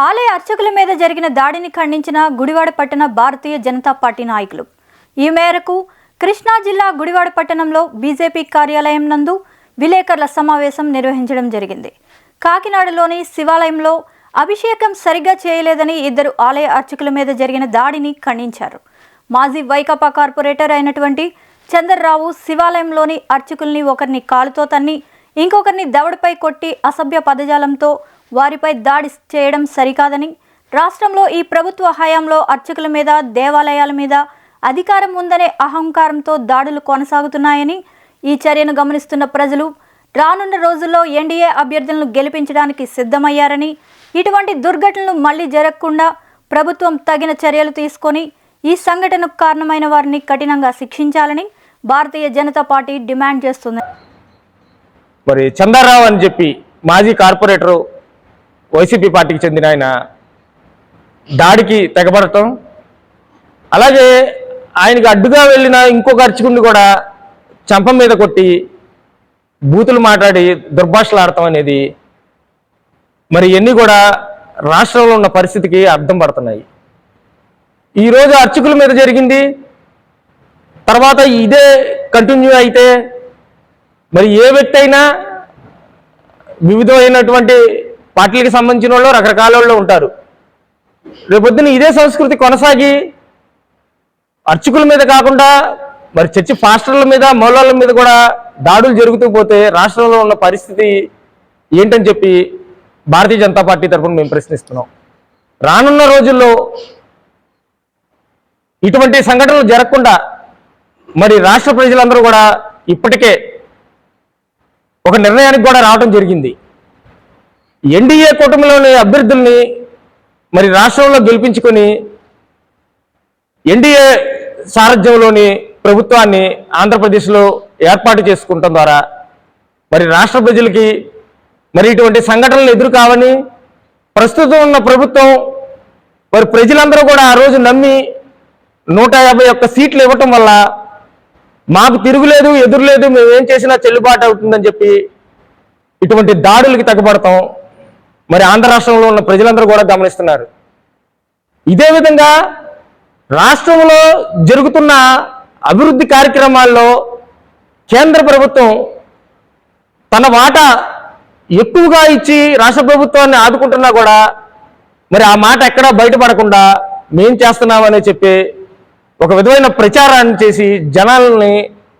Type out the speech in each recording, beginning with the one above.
ఆలయ అర్చకుల మీద జరిగిన దాడిని ఖండించిన గుడివాడ పట్టణ భారతీయ జనతా పార్టీ నాయకులు. ఈ మేరకు కృష్ణా జిల్లా గుడివాడ పట్టణంలో బీజేపీ కార్యాలయం నందు విలేకరుల సమావేశం నిర్వహించడం జరిగింది. కాకినాడలోని శివాలయంలో అభిషేకం సరిగ్గా చేయలేదని ఇద్దరు ఆలయ అర్చకుల మీద జరిగిన దాడిని ఖండించారు. మాజీ వైకాపా కార్పొరేటర్ అయినటువంటి చంద్రరావు శివాలయంలోని అర్చకుల్ని ఒకరిని కాలుతో తన్ని ఇంకొకరిని దవడపై కొట్టి అసభ్య పదజాలంతో వారిపై దాడి చేయడం సరికాదని, రాష్ట్రంలో ఈ ప్రభుత్వ హయాంలో అర్చకుల మీద, దేవాలయాల మీద అధికారం ఉందనే అహంకారంతో దాడులు కొనసాగుతున్నాయని, ఈ చర్యను గమనిస్తున్న ప్రజలు రానున్న రోజుల్లో ఎన్డీఏ అభ్యర్థులను గెలిపించడానికి సిద్ధమయ్యారని, ఇటువంటి దుర్ఘటనలు మళ్లీ జరగకుండా ప్రభుత్వం తగిన చర్యలు తీసుకొని ఈ సంఘటనకు కారణమైన వారిని కఠినంగా శిక్షించాలని భారతీయ జనతా పార్టీ డిమాండ్ చేస్తుంది. మరి చంద్రరావు అని చెప్పి మాజీ కార్పొరేటరు వైసీపీ పార్టీకి చెందిన ఆయన దాడికి తెగబడటం, అలాగే ఆయనకి అడ్డుగా వెళ్ళిన ఇంకొక అర్చకుడిని కూడా చంప మీద కొట్టి బూతులు మాట్లాడి దుర్భాషలాడటం అనేది మరి ఇవన్నీ కూడా రాష్ట్రంలో ఉన్న పరిస్థితికి అర్థం పడుతున్నాయి. ఈరోజు అర్చకుల మీద జరిగింది, తర్వాత ఇదే కంటిన్యూ అయితే మరి ఏ వ్యక్తి అయినా వివిధమైనటువంటి పార్టీలకు సంబంధించిన వాళ్ళు రకరకాల వాళ్ళు ఉంటారు. రేపొద్దున ఇదే సంస్కృతి కొనసాగి అర్చకుల మీద కాకుండా మరి చర్చి పాస్టర్ల మీద, మౌలాల మీద కూడా దాడులు జరుగుతూ పోతే రాష్ట్రంలో ఉన్న పరిస్థితి ఏంటని చెప్పి భారతీయ జనతా పార్టీ తరఫున మేము ప్రశ్నిస్తున్నాం. రానున్న రోజుల్లో ఇటువంటి సంఘటనలు జరగకుండా మరి రాష్ట్ర ప్రజలందరూ కూడా ఇప్పటికే ఒక నిర్ణయానికి కూడా రావడం జరిగింది. ఎన్డీఏ కూటమిలోని అభ్యర్థుల్ని మరి రాష్ట్రంలో గెలిపించుకొని ఎన్డీఏ సారథ్యంలోని ప్రభుత్వాన్ని ఆంధ్రప్రదేశ్లో ఏర్పాటు చేసుకుంటాం ద్వారా మరి రాష్ట్ర ప్రజలకి మరి ఇటువంటి సంఘటనలు ఎదురు కావని, ప్రస్తుతం ఉన్న ప్రభుత్వం మరి ప్రజలందరూ కూడా ఆ రోజు నమ్మి 151 సీట్లు ఇవ్వటం వల్ల మాకు తిరుగులేదు, ఎదురులేదు, మేమేం చేసినా చెల్లుబాటు అవుతుందని చెప్పి ఇటువంటి దాడులకి తెగబడతాం మరి ఆంధ్ర రాష్ట్రంలో ఉన్న ప్రజలందరూ కూడా గమనిస్తున్నారు. ఇదే విధంగా రాష్ట్రంలో జరుగుతున్న అభివృద్ధి కార్యక్రమాల్లో కేంద్ర ప్రభుత్వం తన వాటా ఎక్కువగా ఇచ్చి రాష్ట్ర ప్రభుత్వాన్ని ఆదుకుంటున్నా కూడా మరి ఆ మాట ఎక్కడా బయటపడకుండా మేం చేస్తున్నామని చెప్పి ఒక విధమైన ప్రచారాన్ని చేసి జనాలని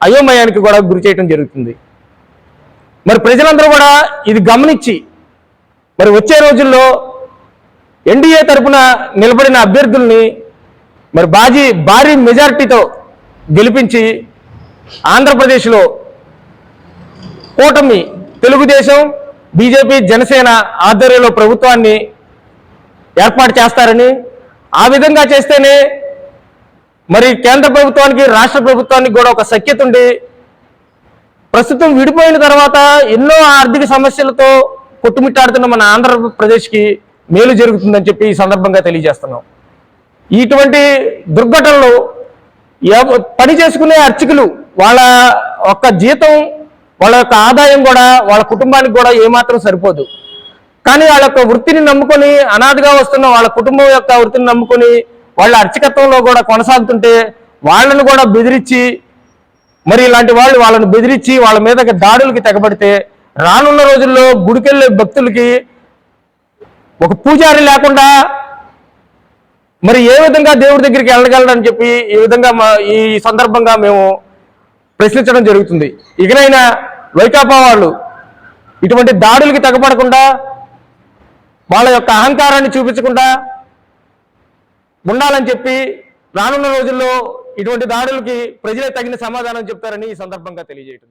అయోమయానికి కూడా గురి చేయడం జరుగుతుంది. మరి ప్రజలందరూ కూడా ఇది గమనించి మరి వచ్చే రోజుల్లో ఎన్డీఏ తరఫున నిలబడిన అభ్యర్థుల్ని మరి భారీ మెజారిటీతో గెలిపించి ఆంధ్రప్రదేశ్లో కూటమి తెలుగుదేశం, బీజేపీ, జనసేన ఆధ్వర్యంలో ప్రభుత్వాన్ని ఏర్పాటు చేస్తారని, ఆ విధంగా చేస్తేనే మరి కేంద్ర ప్రభుత్వానికి, రాష్ట్ర ప్రభుత్వానికి కూడా ఒక సఖ్యత ఉండి ప్రస్తుతం విడిపోయిన తర్వాత ఎన్నో ఆర్థిక సమస్యలతో కొట్టుమిట్టాడుతున్న మన ఆంధ్రప్రదేశ్కి మేలు జరుగుతుందని చెప్పి ఈ సందర్భంగా తెలియజేస్తున్నాం. ఇటువంటి దుర్ఘటనలు పని చేసుకునే అర్చకులు వాళ్ళ యొక్క జీతం, వాళ్ళ యొక్క ఆదాయం కూడా వాళ్ళ కుటుంబానికి కూడా ఏమాత్రం సరిపోదు. కానీ వాళ్ళ యొక్క వృత్తిని నమ్ముకొని అనాథగా వస్తున్న వాళ్ళ కుటుంబం యొక్క వృత్తిని నమ్ముకొని వాళ్ళ అర్చకత్వంలో కూడా కొనసాగుతుంటే వాళ్ళను కూడా బెదిరించి మరి ఇలాంటి వాళ్ళు వాళ్ళని బెదిరించి వాళ్ళ మీద దాడులకి తెగబడితే రానున్న రోజుల్లో గుడికెళ్ళే భక్తులకి ఒక పూజారి లేకుండా మరి ఏ విధంగా దేవుడి దగ్గరికి వెళ్ళగలరని చెప్పి ఈ విధంగా ఈ సందర్భంగా మేము ప్రశ్నించడం జరుగుతుంది. ఇకనైనా వైకాపా వాళ్ళు ఇటువంటి దాడులకి తెగబడకుండా వాళ్ళ యొక్క అహంకారాన్ని చూపించకుండా ఉండాలని చెప్పి రానున్న రోజుల్లో ఇటువంటి దాడులకి ప్రజలే తగిన సమాధానం చెప్తారని ఈ సందర్భంగా తెలియజేయటం.